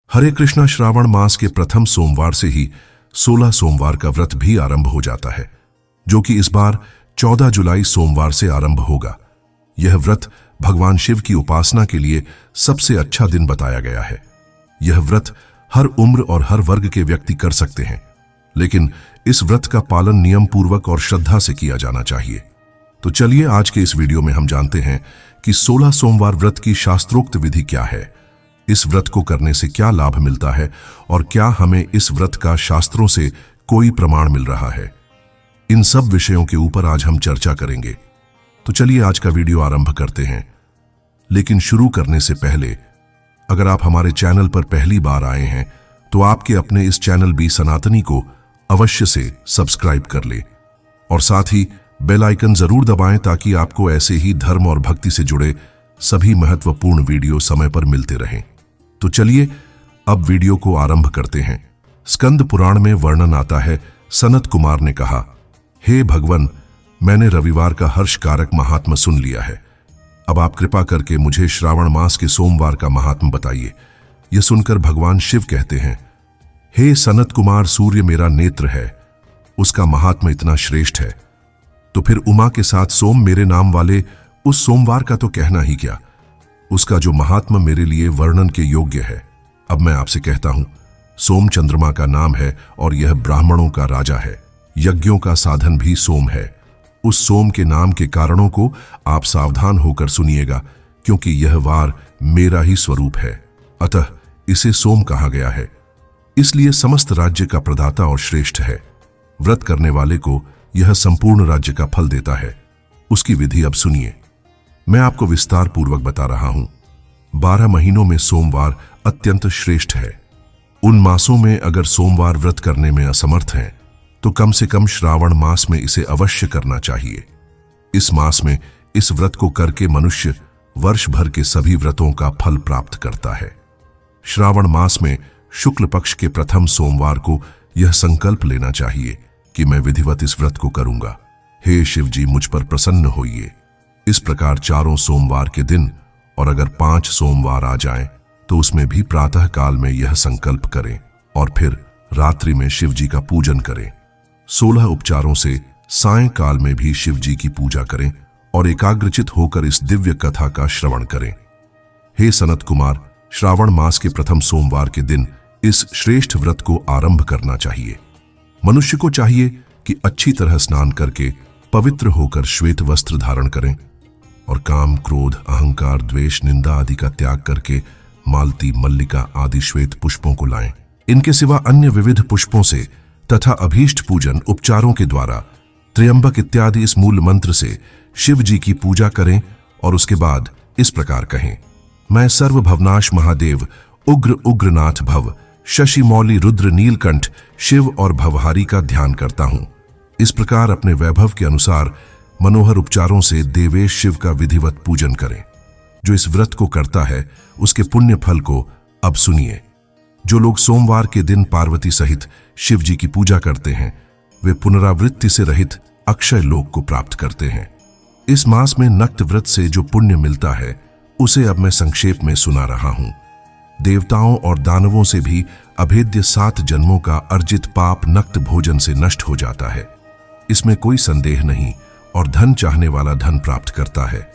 हरे कृष्णा। श्रावण मास के प्रथम सोमवार से ही 16 सोमवार का व्रत भी आरंभ हो जाता है, जो कि इस बार 14 जुलाई सोमवार से आरंभ होगा। यह व्रत भगवान शिव की उपासना के लिए सबसे अच्छा दिन बताया गया है। यह व्रत हर उम्र और हर वर्ग के व्यक्ति कर सकते हैं, लेकिन इस व्रत का पालन नियम पूर्वक और श्रद्धा से किया जाना चाहिए। तो चलिए आज के इस वीडियो में हम जानते हैं कि 16 सोमवार व्रत की शास्त्रोक्त विधि क्या है, इस व्रत को करने से क्या लाभ मिलता है और क्या हमें इस व्रत का शास्त्रों से कोई प्रमाण मिल रहा है। इन सब विषयों के ऊपर आज हम चर्चा करेंगे। तो चलिए आज का वीडियो आरंभ करते हैं। लेकिन शुरू करने से पहले अगर आप हमारे चैनल पर पहली बार आए हैं तो आपके अपने इस चैनल बी सनातनी को अवश्य से सब्सक्राइब कर ले और साथ ही बेल आइकन जरूर दबाएं ताकि आपको ऐसे ही धर्म और भक्ति से जुड़े सभी महत्वपूर्ण वीडियो समय पर मिलते रहें। तो चलिए अब वीडियो को आरंभ करते हैं। स्कंद पुराण में वर्णन आता है, सनत कुमार ने कहा, हे भगवान, मैंने रविवार का हर्षकारक महात्म सुन लिया है। अब आप कृपा करके मुझे श्रावण मास के सोमवार का महात्म बताइए। यह सुनकर भगवान शिव कहते हैं, हे सनत कुमार, सूर्य मेरा नेत्र है, उसका महात्म इतना श्रेष्ठ है, तो फिर उमा के साथ सोम मेरे नाम वाले उस सोमवार का तो कहना ही क्या, उसका जो महात्म मेरे लिए वर्णन के योग्य है। अब मैं आपसे कहता हूं, सोम चंद्रमा का नाम है और यह ब्राह्मणों का राजा है। यज्ञों का साधन भी सोम है। उस सोम के नाम के कारणों को आप सावधान होकर सुनिएगा, क्योंकि यह वार मेरा ही स्वरूप है, अतः इसे सोम कहा गया है। इसलिए समस्त राज्य का प्रदाता और श्रेष्ठ है। व्रत करने वाले को यह संपूर्ण राज्य का फल देता है। उसकी विधि अब सुनिए। मैं आपको विस्तार पूर्वक बता रहा हूं। 12 महीनों में सोमवार अत्यंत श्रेष्ठ है। उन मासों में अगर सोमवार व्रत करने में असमर्थ हैं तो कम से कम श्रावण मास में इसे अवश्य करना चाहिए। इस मास में इस व्रत को करके मनुष्य वर्ष भर के सभी व्रतों का फल प्राप्त करता है। श्रावण मास में शुक्ल पक्ष के प्रथम सोमवार को यह संकल्प लेना चाहिए कि मैं विधिवत इस व्रत को करूंगा। हे शिव जी, मुझ पर प्रसन्न होइए। इस प्रकार चारों सोमवार के दिन और अगर 5 सोमवार आ जाएं तो उसमें भी प्रातः काल में यह संकल्प करें और फिर रात्रि में शिव जी का पूजन करें। 16 उपचारों से सायंकाल में भी शिव जी की पूजा करें और एकाग्रचित होकर इस दिव्य कथा का श्रवण करें। हे सनत कुमार, श्रावण मास के प्रथम सोमवार के दिन इस श्रेष्ठ व्रत को आरंभ करना चाहिए। मनुष्य को चाहिए कि अच्छी तरह स्नान करके पवित्र होकर श्वेत वस्त्र धारण करें और काम, क्रोध, अहंकार, द्वेष, निंदा आदि का त्याग करके मालती, मल्लिका आदि श्वेत पुष्पों को लाएं। इनके सिवा अन्य विविध पुष्पों से तथा अभीष्ट पूजन उपचारों के द्वारा त्र्यंबक इत्यादि इस मूल मंत्र से शिव जी की पूजा करें और उसके बाद इस प्रकार कहें, मैं सर्वभवनाश महादेव उग्र उग्रनाथ भव शशि मौली रुद्र नीलकंठ शिव और भवहारी का ध्यान करता हूं। इस प्रकार अपने वैभव के अनुसार मनोहर उपचारों से देवेश शिव का विधिवत पूजन करें। जो इस व्रत को करता है उसके पुण्य फल को अब सुनिए। जो लोग सोमवार के दिन पार्वती सहित शिव जी की पूजा करते हैं वे पुनरावृत्ति से रहित अक्षय लोक को प्राप्त करते हैं। इस मास में नक्त व्रत से जो पुण्य मिलता है उसे अब मैं संक्षेप में सुना रहा हूं। देवताओं और दानवों से भी अभेद्य 7 जन्मों का अर्जित पाप नक्त भोजन से नष्ट हो जाता है। इसमें कोई संदेह नहीं और धन चाहने वाला धन प्राप्त करता है।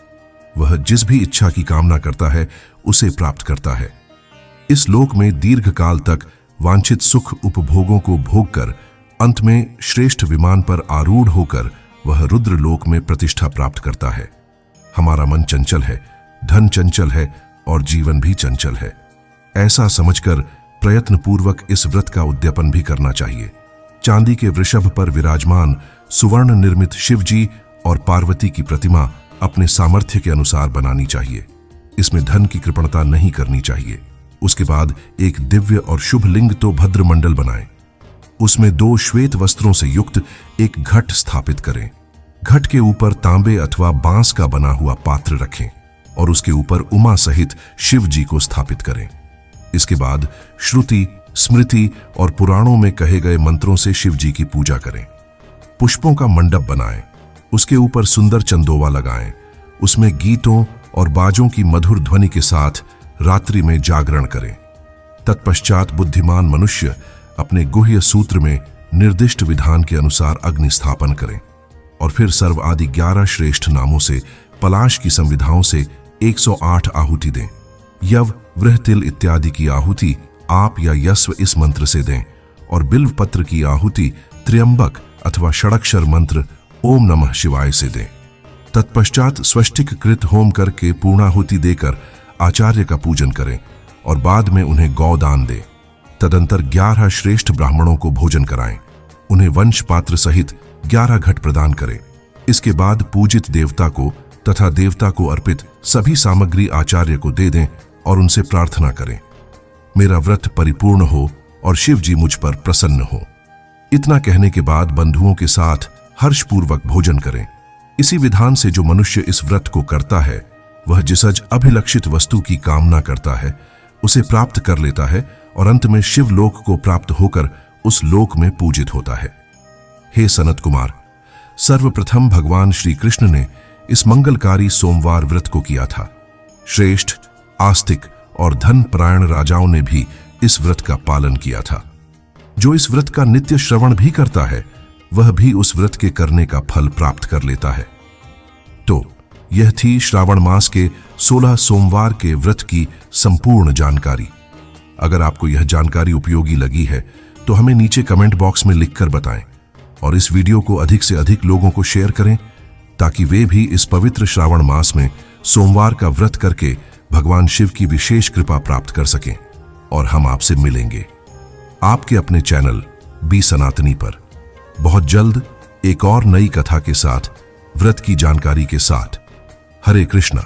वह जिस भी इच्छा की कामना करता है उसे प्राप्त करता है। इस लोक में दीर्घ काल तक वांछित सुख उपभोगों को भोगकर अंत में श्रेष्ठ विमान पर आरूढ़ होकर वह रुद्र लोक में प्रतिष्ठा प्राप्त करता है। हमारा मन चंचल है, धन चंचल है और जीवन भी चंचल है। ऐसा समझकर प्रयत्न पूर्वक इस व्रत का उद्यापन भी करना चाहिए। चांदी के वृषभ पर विराजमान सुवर्ण निर्मित शिव जी और पार्वती की प्रतिमा अपने सामर्थ्य के अनुसार बनानी चाहिए। इसमें धन की कृपणता नहीं करनी चाहिए। उसके बाद एक दिव्य और शुभ लिंग तो भद्रमंडल बनाएं। उसमें 2 श्वेत वस्त्रों से युक्त एक घट स्थापित करें। घट के ऊपर तांबे अथवा बांस का बना हुआ पात्र रखें और उसके ऊपर उमा सहित शिव जी को स्थापित करें। इसके बाद श्रुति, स्मृति और पुराणों में कहे गए मंत्रों से शिव जी की पूजा करें। पुष्पों का मंडप बनाएं, उसके ऊपर सुंदर चंदोवा लगाएं, उसमें गीतों और बाजों की मधुर ध्वनि के साथ रात्रि में जागरण करें। तत्पश्चात बुद्धिमान मनुष्य अपने गुह्य सूत्र में निर्दिष्ट विधान के अनुसार अग्नि स्थापन करें और फिर सर्व आदि 11 श्रेष्ठ नामों से पलाश की संविधाओं से 108 आहुति दें। यव, वृह, तिल इत्यादि की आहुति आप या यस्व इस मंत्र से दें और बिल्व पत्र की आहुति त्र्यंबक अथवा षडक्षर मंत्र ओम नमः शिवाय से दें। तत्पश्चात स्वस्तिक कृत होम करके पूर्णाहुति देकर आचार्य का पूजन करें और बाद में उन्हें गौदान दें। तदंतर 11 श्रेष्ठ ब्राह्मणों को भोजन कराएं। उन्हें वंश पात्र सहित 11 घट प्रदान करें। इसके बाद पूजित देवता को तथा देवता को अर्पित सभी सामग्री आचार्य को दे दें और उनसे प्रार्थना करें, मेरा व्रत परिपूर्ण हो और शिव जी मुझ पर प्रसन्न हो। इतना कहने के बाद बंधुओं के साथ हर्षपूर्वक भोजन करें। इसी विधान से जो मनुष्य इस व्रत को करता है वह जिसज अभिलक्षित वस्तु की कामना करता है उसे प्राप्त कर लेता है और अंत में शिवलोक को प्राप्त होकर उस लोक में पूजित होता है। हे सनत कुमार, सर्वप्रथम भगवान श्री कृष्ण ने इस मंगलकारी सोमवार व्रत को किया था। श्रेष्ठ, आस्तिक और धन परायण राजाओं ने भी इस व्रत का पालन किया था। जो इस व्रत का नित्य श्रवण भी करता है वह भी उस व्रत के करने का फल प्राप्त कर लेता है। तो यह थी श्रावण मास के 16 सोमवार के व्रत की संपूर्ण जानकारी। अगर आपको यह जानकारी उपयोगी लगी है तो हमें नीचे कमेंट बॉक्स में लिखकर बताएं और इस वीडियो को अधिक से अधिक लोगों को शेयर करें ताकि वे भी इस पवित्र श्रावण मास में सोमवार का व्रत करके भगवान शिव की विशेष कृपा प्राप्त कर सकें। और हम आपसे मिलेंगे आपके अपने चैनल बी सनातनी पर बहुत जल्द एक और नई कथा के साथ, व्रत की जानकारी के साथ। हरे कृष्णा।